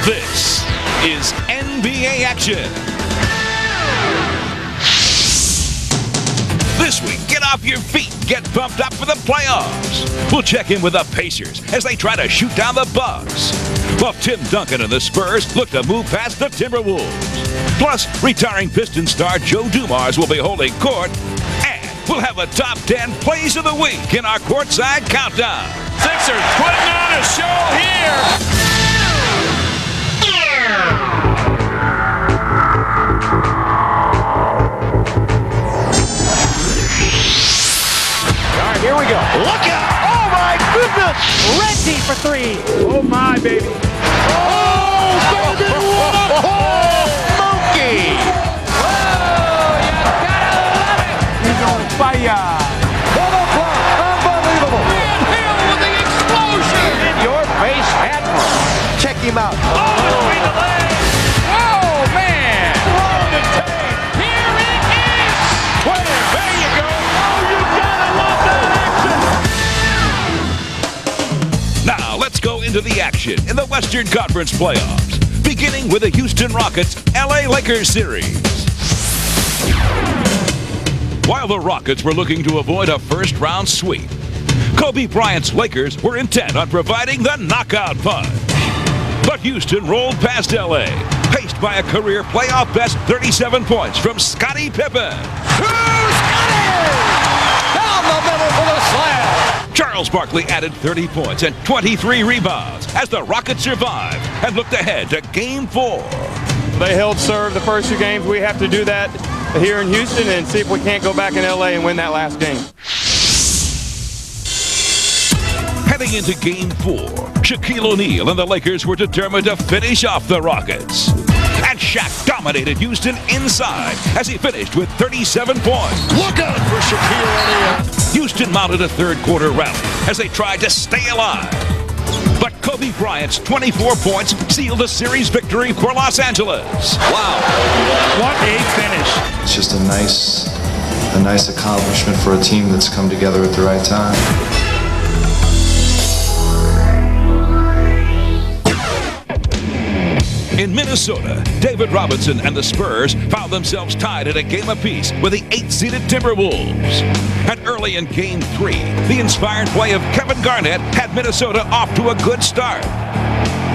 This is NBA action. This week, get off your feet, get pumped up for the playoffs. We'll check in with the Pacers as they try to shoot down the Bucks, while Tim Duncan and the Spurs look to move past the Timberwolves. Plus, retiring Pistons star Joe Dumars will be holding court, and we'll have a top 10 plays of the week in our courtside countdown. Sixers putting on a show here. All right, here we go. Look out! Oh my goodness! Ready for three. Oh my baby. Oh baby! What a pull! Monkey! Oh, you gotta love it. He's on fire. What a block! Unbelievable! Van Hill with the explosion. In your face, Admiral. Check him out. Oh, between the legs. Oh, man. Long and tame. Here it is. There you go. Oh, you gotta love that action. Now, let's go into the action in the Western Conference playoffs, beginning with the Houston Rockets LA Lakers series. While the Rockets were looking to avoid a first-round sweep, Kobe Bryant's Lakers were intent on providing the knockout punch. But Houston rolled past LA, paced by a career playoff best 37 points from Scottie Pippen. Down the middle for the slam. Charles Barkley added 30 points and 23 rebounds as the Rockets survived and looked ahead to Game 4. They held serve the first two games. We have to do that here in Houston and see if we can't go back in LA and win that last game. Heading into Game 4, Shaquille O'Neal and the Lakers were determined to finish off the Rockets. And Shaq dominated Houston inside as he finished with 37 points. Look out for Shaquille O'Neal. Houston mounted a third-quarter rally as they tried to stay alive. But Kobe Bryant's 24 points sealed the series victory for Los Angeles. Wow. What a finish. It's just a nice accomplishment for a team that's come together at the right time. In Minnesota, David Robinson and the Spurs found themselves tied at a game apiece with the 8th-seeded Timberwolves. And early in Game 3, the inspired play of Kevin Garnett had Minnesota off to a good start.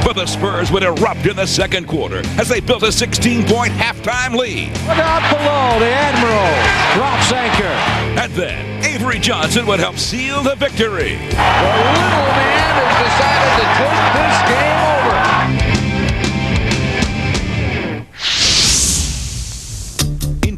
But the Spurs would erupt in the second quarter as they built a 16-point halftime lead. Look out below, the Admiral drops anchor. And then Avery Johnson would help seal the victory. The little man has decided to take this game over.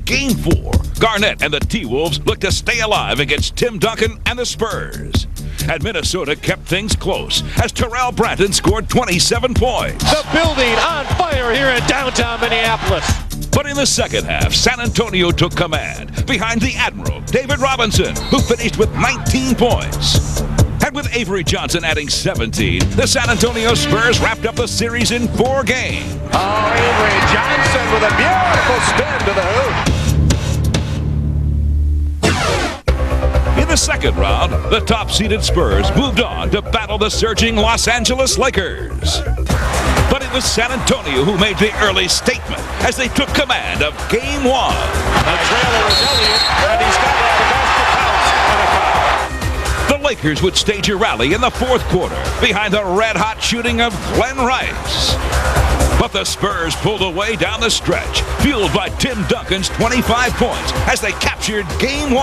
Game 4, Garnett and the T-Wolves looked to stay alive against Tim Duncan and the Spurs. And Minnesota kept things close as Terrell Branton scored 27 points. The building on fire here in downtown Minneapolis. But in the second half, San Antonio took command behind the Admiral, David Robinson, who finished with 19 points. And with Avery Johnson adding 17, the San Antonio Spurs wrapped up the series in 4 games. Oh, Avery Johnson with a beautiful spin to the hoop. In the second round, the top-seeded Spurs moved on to battle the surging Los Angeles Lakers. But it was San Antonio who made the early statement as they took command of Game 1. The trailer is Elliott, and he's got it the best to pounce on a foul. The Lakers would stage a rally in the fourth quarter behind the red-hot shooting of Glenn Rice. But the Spurs pulled away down the stretch, fueled by Tim Duncan's 25 points as they captured Game 1.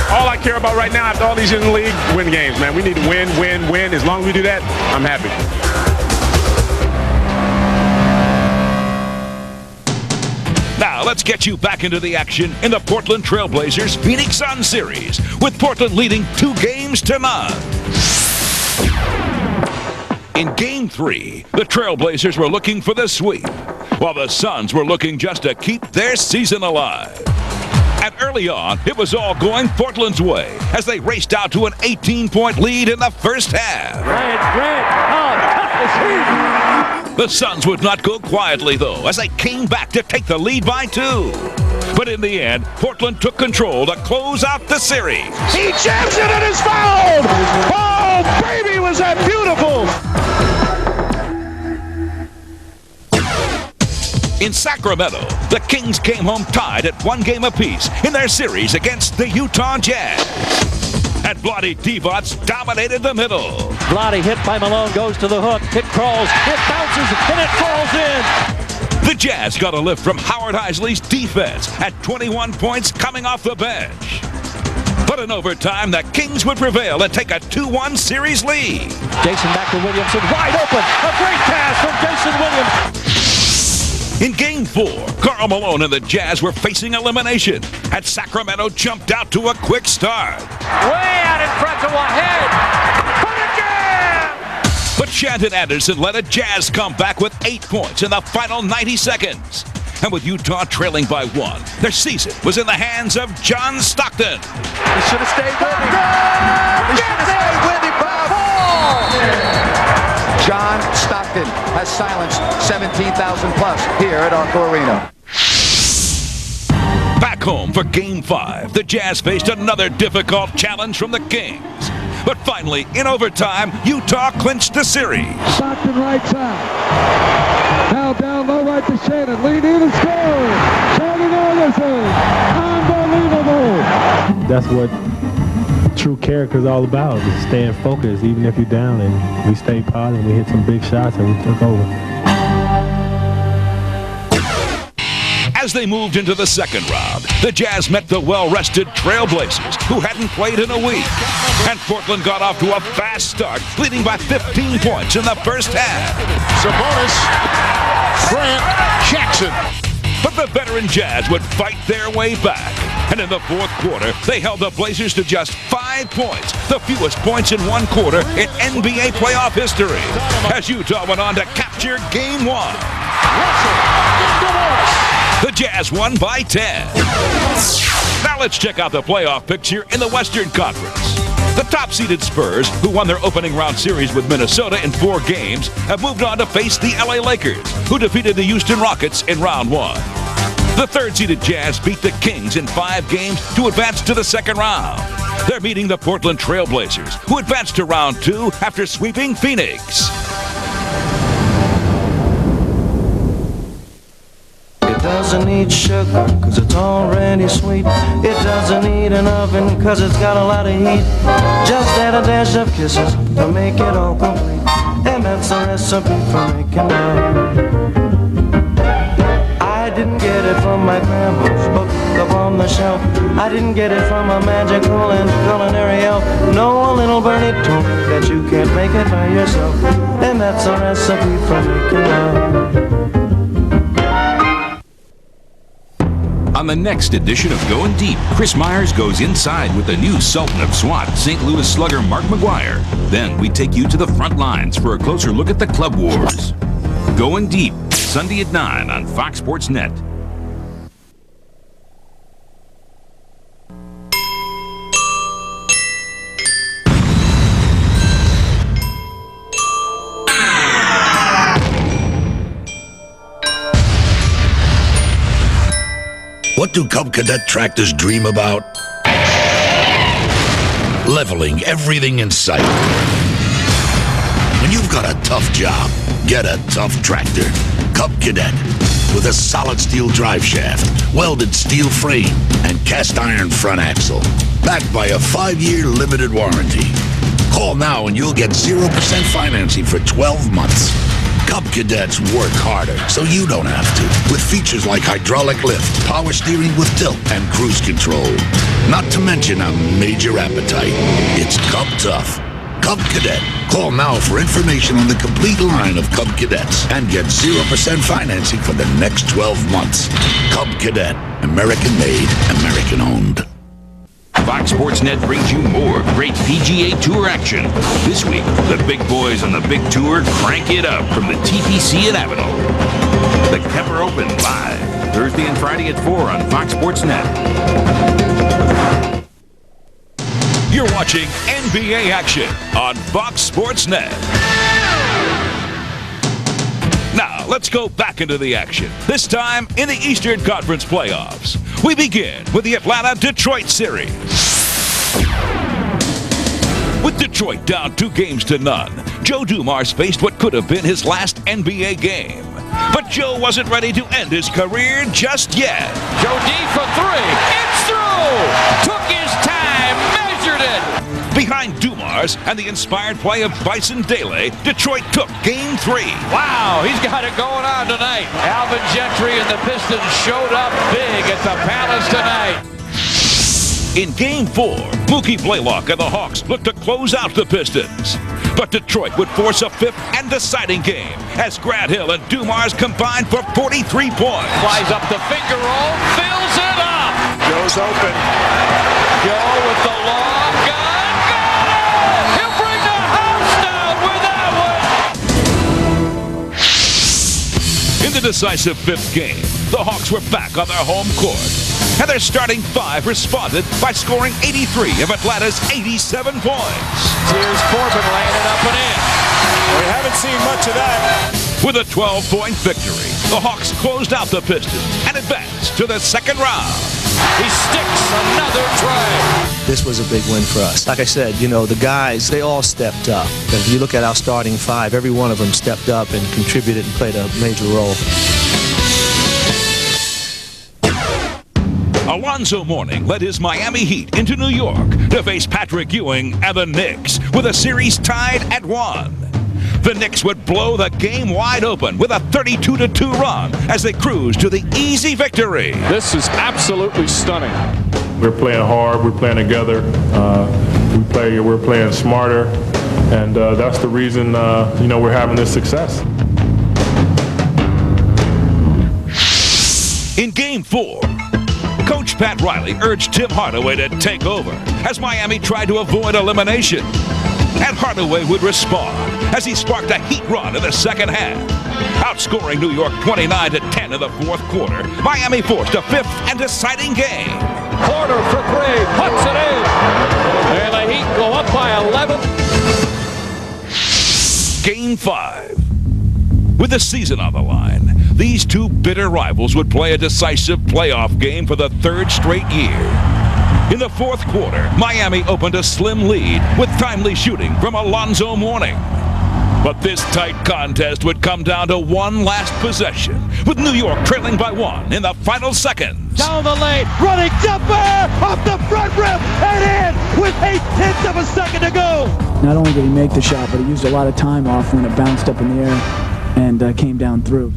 All I care about right now after all these years in the league, win games, man. We need to win, win, win. As long as we do that, I'm happy. Now let's get you back into the action in the Portland Trailblazers Phoenix Suns series, with Portland leading 2-0. In Game 3, the Trailblazers were looking for the sweep, while the Suns were looking just to keep their season alive. And early on, it was all going Portland's way as they raced out to an 18-point lead in the first half. The Suns would not go quietly, though, as they came back to take the lead by 2. But in the end, Portland took control to close out the series. He jams it and is fouled! Oh, baby, was that beautiful! In Sacramento, the Kings came home tied at 1 game apiece in their series against the Utah Jazz. And Vlade Divac dominated the middle. Vlade hit by Malone, goes to the hook, it crawls, it bounces, and it falls in. The Jazz got a lift from Howard Heisley's defense at 21 points coming off the bench. But in overtime, the Kings would prevail and take a 2-1 series lead. Jason back to Williamson, wide open, a great pass from Jason Williams. In Game 4, Karl Malone and the Jazz were facing elimination, and Sacramento jumped out to a quick start. Way out in front to Wahed. Put it down! But Shannon Anderson led a Jazz comeback with 8 points in the final 90 seconds. And with Utah trailing by 1, their season was in the hands of John Stockton. He should have stayed with him. He should have stayed with him, Bob. John Stockton has silenced 17,000 plus here at Arco Arena. Back home for Game 5, the Jazz faced another difficult challenge from the Kings. But finally, in overtime, Utah clinched the series. Stockton right side. Now down low right to Shannon. Lead in and score. Shannon Anderson. Unbelievable. That's what true character is all about, is staying focused even if you're down, and we stayed positive, we hit some big shots, and we took over. As they moved into the second round, the Jazz met the well-rested Trailblazers, who hadn't played in a week. And Portland got off to a fast start, leading by 15 points in the first half. Sabonis, Grant, Jackson. But the veteran Jazz would fight their way back. And in the fourth quarter, they held the Blazers to just 5 points, the fewest points in one quarter in NBA playoff history, as Utah went on to capture Game 1. The Jazz won by 10. Now let's check out the playoff picture in the Western Conference. The top-seeded Spurs, who won their opening round series with Minnesota in 4 games, have moved on to face the LA Lakers, who defeated the Houston Rockets in round 1. The third-seeded Jazz beat the Kings in 5 games to advance to the second round. They're meeting the Portland Trailblazers, who advanced to round 2 after sweeping Phoenix. It doesn't need sugar, cause it's already sweet. It doesn't need an oven, cause it's got a lot of heat. Just add a dash of kisses to make it all complete. And that's the recipe for making love. I didn't get it from my grandma's book up on the shelf. I didn't get it from a magical and culinary elf. No, a little birdie told me that you can't make it by yourself. And that's a recipe for making love. On the next edition of Going Deep, Chris Myers goes inside with the new Sultan of SWAT, St. Louis slugger Mark McGuire. Then we take you to the front lines for a closer look at the Club Wars. Going Deep, Sunday at 9 on Fox Sports Net. What do Cub Cadet tractors dream about? Leveling everything in sight. When you've got a tough job, get a tough tractor. Cub Cadet. With a solid steel drive shaft, welded steel frame, and cast iron front axle. Backed by a 5-year limited warranty. Call now and you'll get 0% financing for 12 months. Cub Cadets work harder, so you don't have to. With features like hydraulic lift, power steering with tilt, and cruise control. Not to mention a major appetite. It's Cub Tough. Cub Cadet. Call now for information on the complete line of Cub Cadets and get 0% financing for the next 12 months. Cub Cadet. American made, American owned. Fox Sports Net brings you more great PGA Tour action. This week, the big boys on the big tour crank it up from the TPC at Avenel. The Kemper Open live Thursday and Friday at 4 on Fox Sports Net. You're watching NBA action on Fox Sports Net. Now, let's go back into the action, this time in the Eastern Conference playoffs. We begin with the Atlanta-Detroit series. With Detroit down 2-0, Joe Dumars faced what could have been his last NBA game. But Joe wasn't ready to end his career just yet. Joe D for three. It's through. Took his time, measured it. Behind Dumars and the inspired play of Bison Dele, Detroit took Game 3. Wow, he's got it going on tonight. Alvin Gentry and the Pistons showed up big at the Palace tonight. In Game 4, Mookie Blaylock and the Hawks looked to close out the Pistons. But Detroit would force a fifth and deciding game as Grant Hill and Dumars combined for 43 points. Flies up the finger roll, fills it up. Joe's open. Joe with the long gun. Got it! He'll bring the house down with that one. In the decisive fifth game, the Hawks were back on their home court. And their starting five responded by scoring 83 of Atlanta's 87 points. Here's Foreman laying it up and in. We haven't seen much of that. With a 12-point victory, the Hawks closed out the Pistons and advanced to the second round. He sticks another try. This was a big win for us. Like I said, you know, the guys, they all stepped up. And if you look at our starting five, every one of them stepped up and contributed and played a major role. Alonzo Mourning led his Miami Heat into New York to face Patrick Ewing and the Knicks with a series tied at 1. The Knicks would blow the game wide open with a 32-2 run as they cruised to the easy victory. This is absolutely stunning. We're playing hard. We're playing together. We're playing smarter, and that's the reason we're having this success. In Game 4, Coach Pat Riley urged Tim Hardaway to take over as Miami tried to avoid elimination. And Hardaway would respond as he sparked a Heat run in the second half. Outscoring New York 29-10 in the fourth quarter, Miami forced a fifth and deciding game. Porter for three, puts it in. And the Heat go up by 11. Game 5. With the season on the line, these two bitter rivals would play a decisive playoff game for the third straight year. In the fourth quarter, Miami opened a slim lead with timely shooting from Alonzo Mourning. But this tight contest would come down to one last possession, with New York trailing by 1 in the final seconds. Down the lane, running jumper off the front rim and in with 0.8 of a second to go. Not only did he make the shot, but he used a lot of time off when it bounced up in the air and came down through.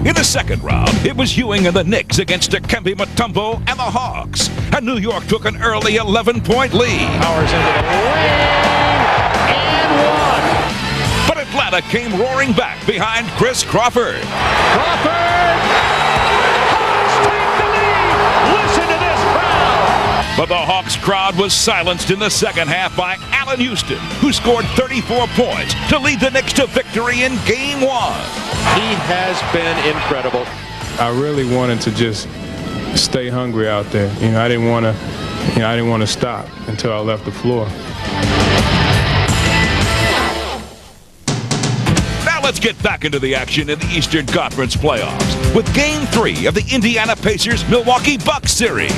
In the second round, it was Ewing and the Knicks against Dikembe Mutombo and the Hawks. And New York took an early 11-point lead. Powers into the lane and one. But Atlanta came roaring back behind Chris Crawford. Crawford! Hawks take the lead! Listen to this crowd! But the Hawks crowd was silenced in the second half by Allen Houston, who scored 34 points to lead the Knicks to victory in Game 1. He has been incredible. I really wanted to just stay hungry out there. I didn't want to stop until I left the floor. Now let's get back into the action in the Eastern Conference playoffs with Game 3 of the Indiana Pacers-Milwaukee Bucks series.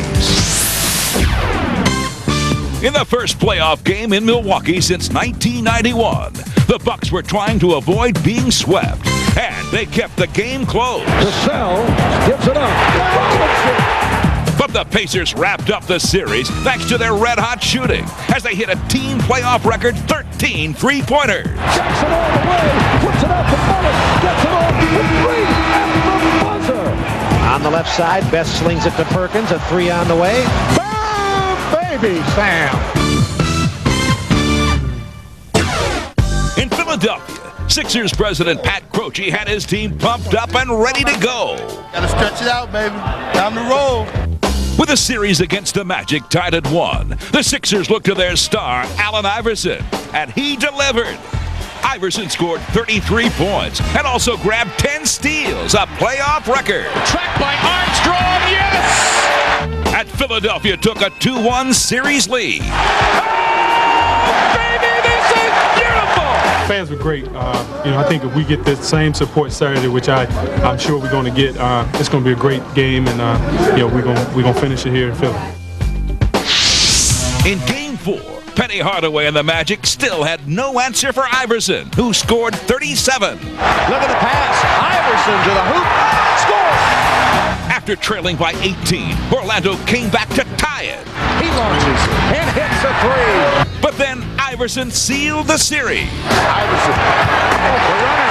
In the first playoff game in Milwaukee since 1991, the Bucks were trying to avoid being swept, and they kept the game close. Cassell gives it up. Robinson. But the Pacers wrapped up the series thanks to their red-hot shooting as they hit a team playoff record 13 three-pointers. Jackson all the way, puts it up to Mullen, gets it off with three at the buzzer. On the left side, Best slings it to Perkins, a three on the way. Baby Sam. In Philadelphia, Sixers president Pat Croce had his team pumped up and ready to go. Gotta stretch it out, baby. Time to roll. With a series against the Magic tied at 1, the Sixers looked to their star, Allen Iverson, and he delivered. Iverson scored 33 points and also grabbed 10 steals, a playoff record. Tracked by Armstrong, yes! And Philadelphia took a 2-1 series lead. Oh, baby, this is beautiful! Fans were great. I think if we get the same support Saturday, which I'm sure we're going to get, it's going to be a great game, and we're going to finish it here in Philly. In Game 4, Penny Hardaway and the Magic still had no answer for Iverson, who scored 37. Look at the pass. Iverson to the hoop. Score! After trailing by 18, Orlando came back to tie it. He launches and hits a three. But then Iverson sealed the series. Iverson. Oh, the runner.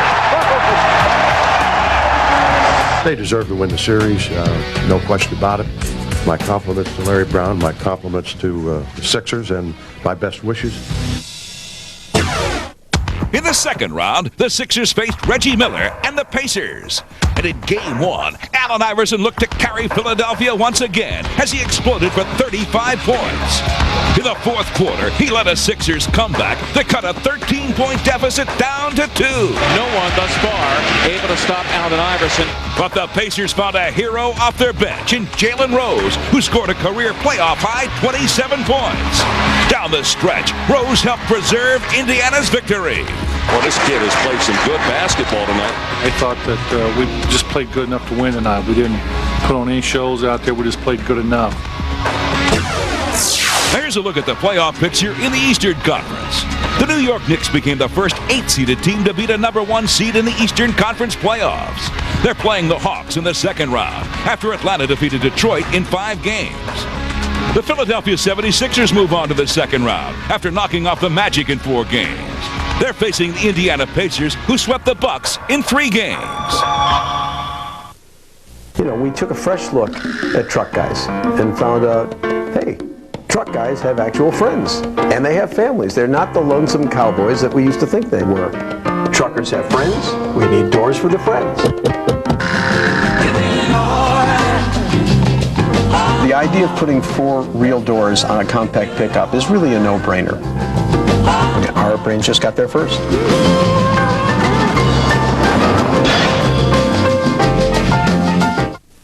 They deserve to win the series, no question about it. My compliments to Larry Brown, my compliments to the Sixers, and my best wishes. In the second round, the Sixers faced Reggie Miller and the Pacers. And in Game 1, Allen Iverson looked to carry Philadelphia once again as he exploded for 35 points. In the fourth quarter, he led a Sixers comeback to cut a 13-point deficit down to 2. No one thus far able to stop Allen Iverson. But the Pacers found a hero off their bench in Jalen Rose, who scored a career playoff-high 27 points. Down the stretch, Rose helped preserve Indiana's victory. Well, this kid has played some good basketball tonight. I thought that we just played good enough to win tonight. We didn't put on any shows out there. We just played good enough. Here's a look at the playoff picture in the Eastern Conference. The New York Knicks became the first 8-seeded team to beat a #1 seed in the Eastern Conference playoffs. They're playing the Hawks in the second round after Atlanta defeated Detroit in 5 games. The Philadelphia 76ers move on to the second round after knocking off the Magic in 4 games. They're facing the Indiana Pacers, who swept the Bucks in 3 games. You know, we took a fresh look at truck guys and found out, hey, truck guys have actual friends, and they have families. They're not the lonesome cowboys that we used to think they were. Truckers have friends. We need doors for the friends. The idea of putting 4 real doors on a compact pickup is really a no-brainer. Our brains just got there first.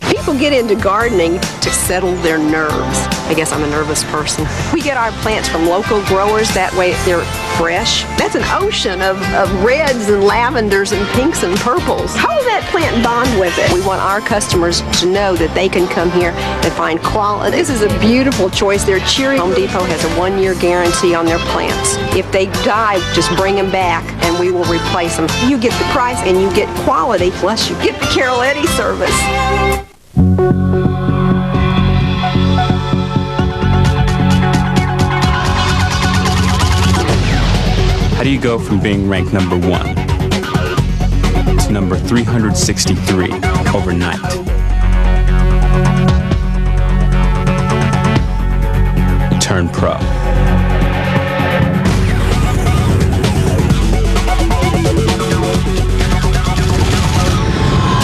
People get into gardening to settle their nerves. I guess I'm a nervous person. We get our plants from local growers, that way they're fresh. That's an ocean of reds and lavenders and pinks and purples. How will that plant bond with it? We want our customers to know that they can come here and find quality. This is a beautiful choice. They're cheery. Home Depot has a 1-year guarantee on their plants. If they die, just bring them back and we will replace them. You get the price and you get quality, plus you get the Carol Eddy service. How do you go from being ranked number 1 to number 363 overnight? Turn pro.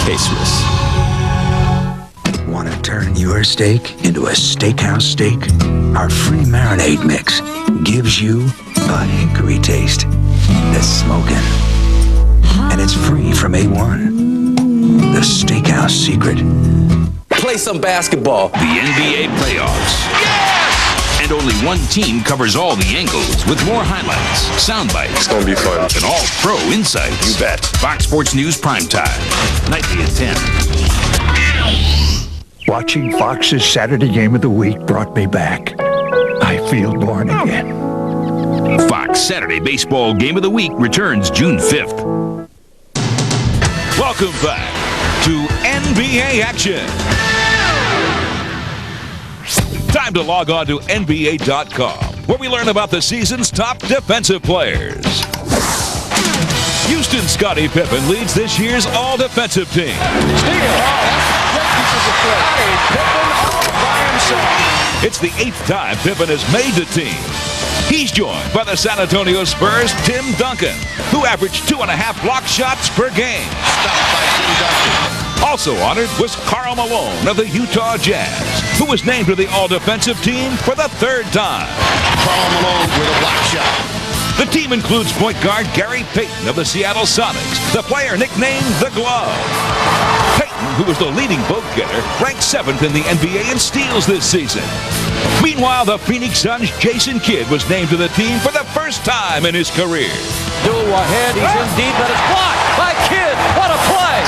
Caseless. Want to turn your steak into a steakhouse steak? Our free marinade mix gives you a hickory taste that's smoking. And it's free from A1. The Steakhouse Secret. Play some basketball. The NBA playoffs. Yes! And only one team covers all the angles with more highlights, sound bites. It's going to be fun. And all pro insights. You bet. Fox Sports News Primetime. Nightly at 10. Watching Fox's Saturday Game of the Week brought me back. I feel born again. Fox Saturday Baseball Game of the Week returns June 5th. Welcome back to NBA action. Time to log on to NBA.com, where we learn about the season's top defensive players. Houston's Scottie Pippen leads this year's all-defensive team. It's the 8th time Pippen has made the team. He's joined by the San Antonio Spurs' Tim Duncan, who averaged 2.5 block shots per game. Stopped by Tim Duncan. Also honored was Karl Malone of the Utah Jazz, who was named to the all-defensive team for the 3rd time. Karl Malone with a block shot. The team includes point guard Gary Payton of the Seattle Sonics, the player nicknamed the Glove. Payton, who was the leading vote getter, ranked 7th in the NBA in steals this season. Meanwhile, the Phoenix Suns' Jason Kidd was named to the team for the first time in his career. Duel ahead, he's in deep, but it's blocked by Kidd. What a play!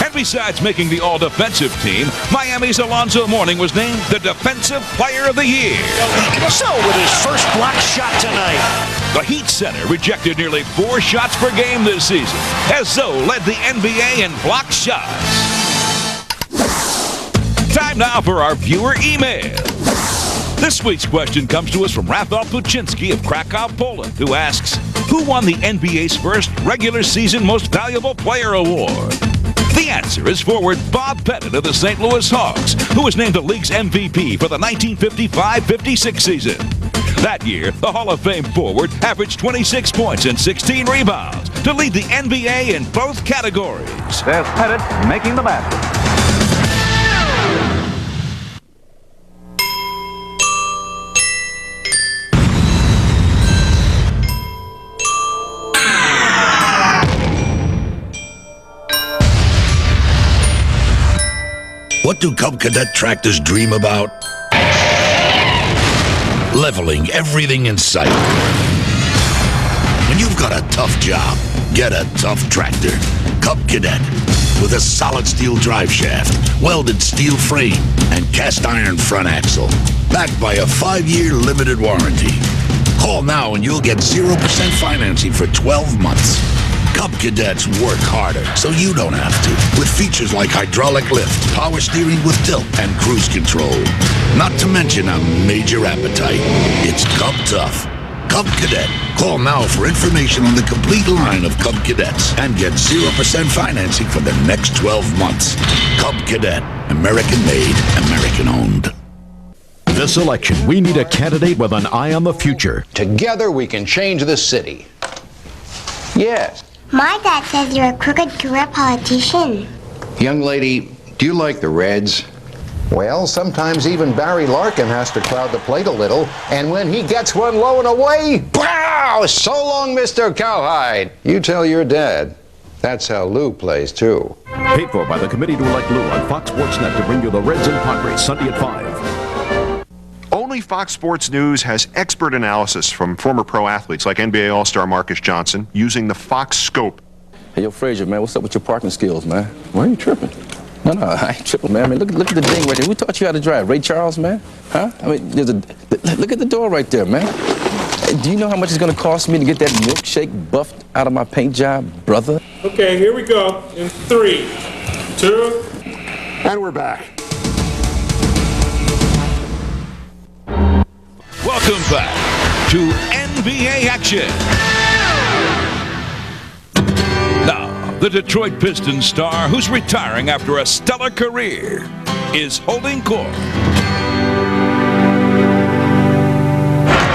And Besides making the all-defensive team, Miami's Alonzo Mourning was named the Defensive Player of the Year. So with his first block shot tonight. The Heat center rejected nearly 4 shots per game this season, as Zoe led the NBA in blocked shots. Time now for our viewer email. This week's question comes to us from Rafał Puczynski of Krakow, Poland, who asks, who won the NBA's first regular season Most Valuable Player award? The answer is forward Bob Pettit of the St. Louis Hawks, who was named the league's MVP for the 1955-56 season. That year, the Hall of Fame forward averaged 26 points and 16 rebounds to lead the NBA in both categories. There's Pettit making the basket. What do Cub Cadet tractors dream about? Leveling everything in sight. When you've got a tough job, get a tough tractor. Cub Cadet. With a solid steel drive shaft, welded steel frame, and cast iron front axle. Backed by a 5-year limited warranty. Call now and you'll get 0% financing for 12 months. Cub Cadets work harder, so you don't have to. With features like hydraulic lift, power steering with tilt, and cruise control. Not to mention a major appetite. It's Cub Tough. Cub Cadet. Call now for information on the complete line of Cub Cadets and get 0% financing for the next 12 months. Cub Cadet. American made, American owned. This election, we need a candidate with an eye on the future. Together we can change this city. Yes. My dad says you're a crooked career politician. Young lady, do you like the Reds? Well, sometimes even Barry Larkin has to crowd the plate a little, and when he gets one low and away, pow! So long, Mr. Cowhide. You tell your dad. That's how Lou plays, too. Paid for by the Committee to Elect Lou on Fox Sports Net to bring you the Reds and Padres Sunday at 5. Only Fox Sports News has expert analysis from former pro athletes like NBA All-Star Marcus Johnson using the Fox Scope. Hey, yo, Frazier, man, what's up with your parking skills, man? Why are you tripping? No, I ain't tripping, man. I mean, look at the ding right there. Who taught you how to drive? Ray Charles, man? Huh? I mean, look at the door right there, man. Do you know how much it's going to cost me to get that milkshake buffed out of my paint job, brother? Okay, here we go. In 3, 2, and we're back. Welcome back to NBA action. Now, the Detroit Pistons star, who's retiring after a stellar career, is holding court.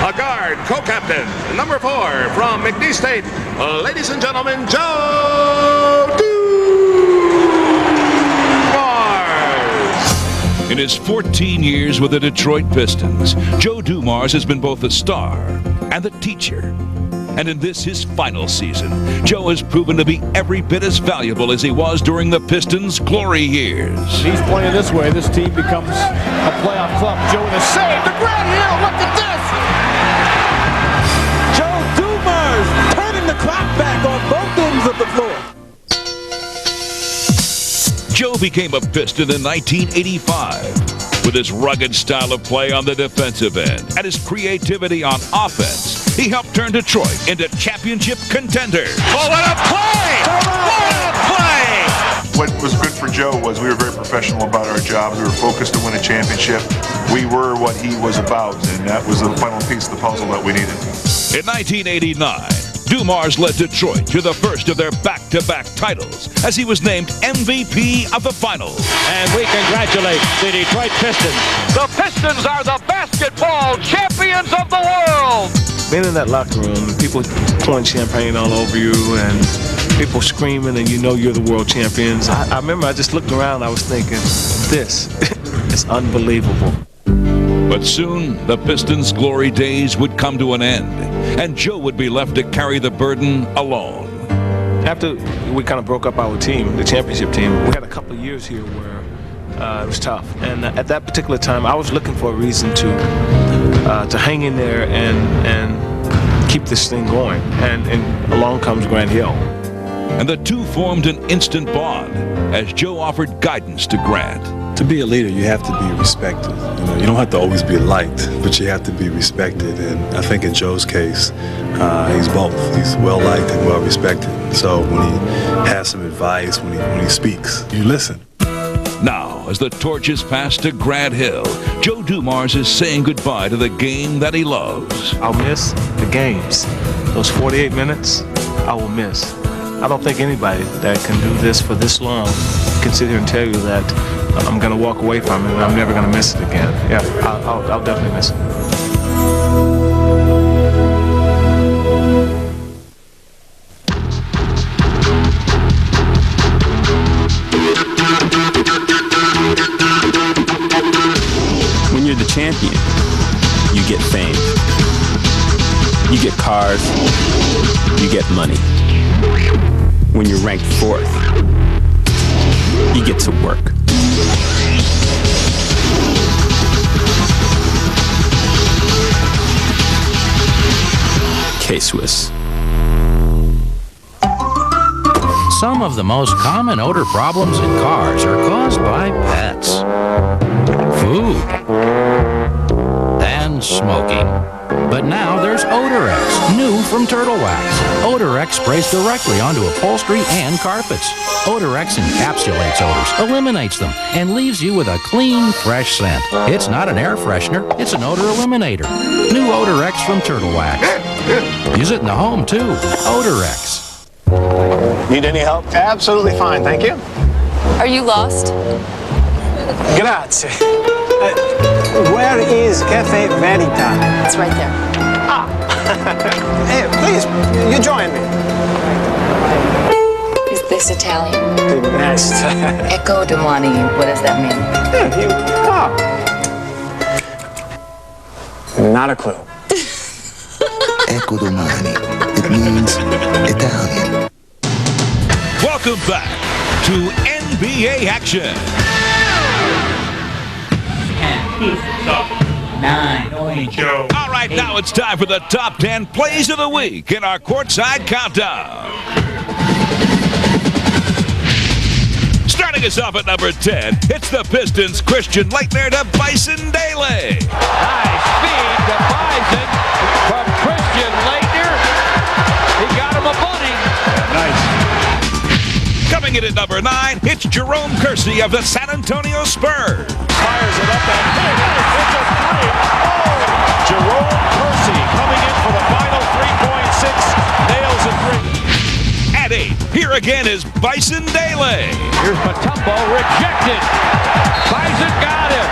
A guard, co-captain, number 4 from McNeese State, ladies and gentlemen, Joe Dumars. In his 14 years with the Detroit Pistons, Joe Dumars has been both the star and the teacher. And in this, his final season, Joe has proven to be every bit as valuable as he was during the Pistons' glory years. He's playing this way. This team becomes a playoff club. Joe with a save. The Grand Hill. Look at this. Joe Dumars turning the clock back on both ends of the floor. Joe became a Piston in 1985. With his rugged style of play on the defensive end and his creativity on offense, he helped turn Detroit into championship contenders. Oh, what a play! What a play! What was good for Joe was we were very professional about our job. We were focused to win a championship. We were what he was about, and that was the final piece of the puzzle that we needed. In 1989, Dumars led Detroit to the first of their back-to-back titles as he was named MVP of the finals. And we congratulate the Detroit Pistons. The Pistons are the basketball champions of the world. Being in that locker room, people pouring champagne all over you and people screaming and you know you're the world champions. I remember I just looked around, I was thinking, this is unbelievable. But soon, the Pistons' glory days would come to an end, and Joe would be left to carry the burden alone. After we kind of broke up our team, the championship team, we had a couple of years here where it was tough. And at that particular time, I was looking for a reason to hang in there and keep this thing going. And along comes Grand Hill. and the two formed an instant bond as Joe offered guidance to Grant. To be a leader, you have to be respected. You know, you don't have to always be liked, but you have to be respected. And I think in Joe's case, he's both. He's well-liked and well-respected. So when he has some advice, when he speaks, you listen. Now, as the torch is passed to Grant Hill, Joe Dumars is saying goodbye to the game that he loves. I'll miss the games. Those 48 minutes, I will miss. I don't think anybody that can do this for this long can sit here and tell you that I'm going to walk away from it and I'm never going to miss it again. Yeah, I'll definitely miss it. When you're the champion, you get fame. You get cars. You get money. When you're ranked 4th, you get to work. K-Swiss. Some of the most common odor problems in cars are caused by pets, food, and smoking. But now there's Odorex, new from Turtle Wax. Odorex sprays directly onto upholstery and carpets. Odorex encapsulates odors, eliminates them, and leaves you with a clean, fresh scent. It's not an air freshener, it's an odor eliminator. New Odorex from Turtle Wax. Use it in the home, too. Odorex. Need any help? Absolutely fine, thank you. Are you lost? Grazie. Where is Cafe Verita? It's right there. Ah. Hey, please, you join me. Is this Italian? The best. Ecco domani. What does that mean? Not a clue. Ecco domani. It means Italian. Welcome back to NBA action. 9. All right, now it's time for the top 10 plays of the week in our courtside countdown. Starting us off at number 10, it's the Pistons' Christian Laettner to Bison Daly. Nice feed to Bison from Christian Laettner. He got him a bunny. Nice. Coming in at number 9, it's Jerome Kersey of the San Antonio Spurs. Fires it up and it's a three. Oh! Jerome Kersey coming in for the final 3.6. Nails a three. At 8, here again is Bison Daly. Here's Mutombo rejected. Bison got him.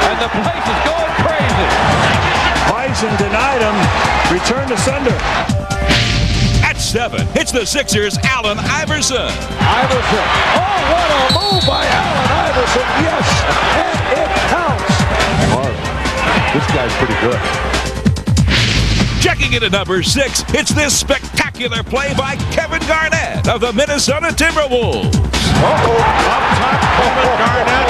And the place is going crazy. Bison denied him. Return to sender. At 7, it's the Sixers' Allen Iverson. Iverson. Oh, what a move by Allen Iverson. Yes, and it counts. This guy's pretty good. Checking in at number 6, it's this spectacular play by Kevin Garnett of the Minnesota Timberwolves. Up top, Kevin Garnett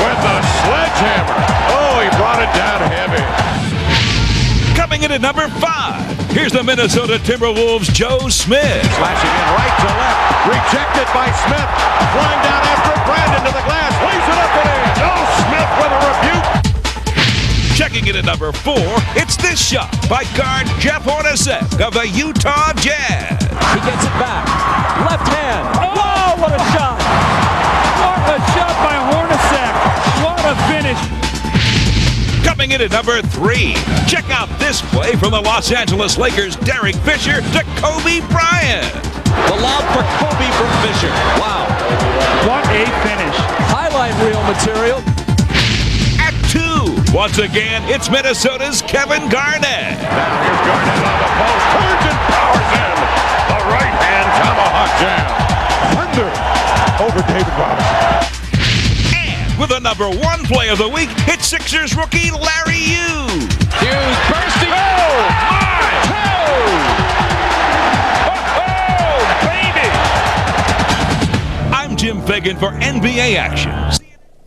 with the sledgehammer. Oh, he brought it down heavy. Coming in at number 5, here's the Minnesota Timberwolves' Joe Smith. Flashing in right to left, rejected by Smith. Flying down after it, Brandon to the glass, lays it up and in. Joe Smith with a rebuke. Checking in at number 4, it's this shot by guard Jeff Hornacek of the Utah Jazz. He gets it back. Left hand. Oh, what a shot. What a shot by Hornacek. What a finish. Coming in at number 3, check out this play from the Los Angeles Lakers' Derek Fisher to Kobe Bryant. The lob for Kobe from Fisher. Wow. What a finish. Highlight reel material. At 2, once again, it's Minnesota's Kevin Garnett. Now here's Garnett on the post. Turns and powers in. The right hand tomahawk jam. Thunder over David Robinson. With the number 1 play of the week, it's Sixers rookie Larry Hughes. Hughes bursting. Oh, my! Oh, baby! I'm Jim Fagan for NBA Action.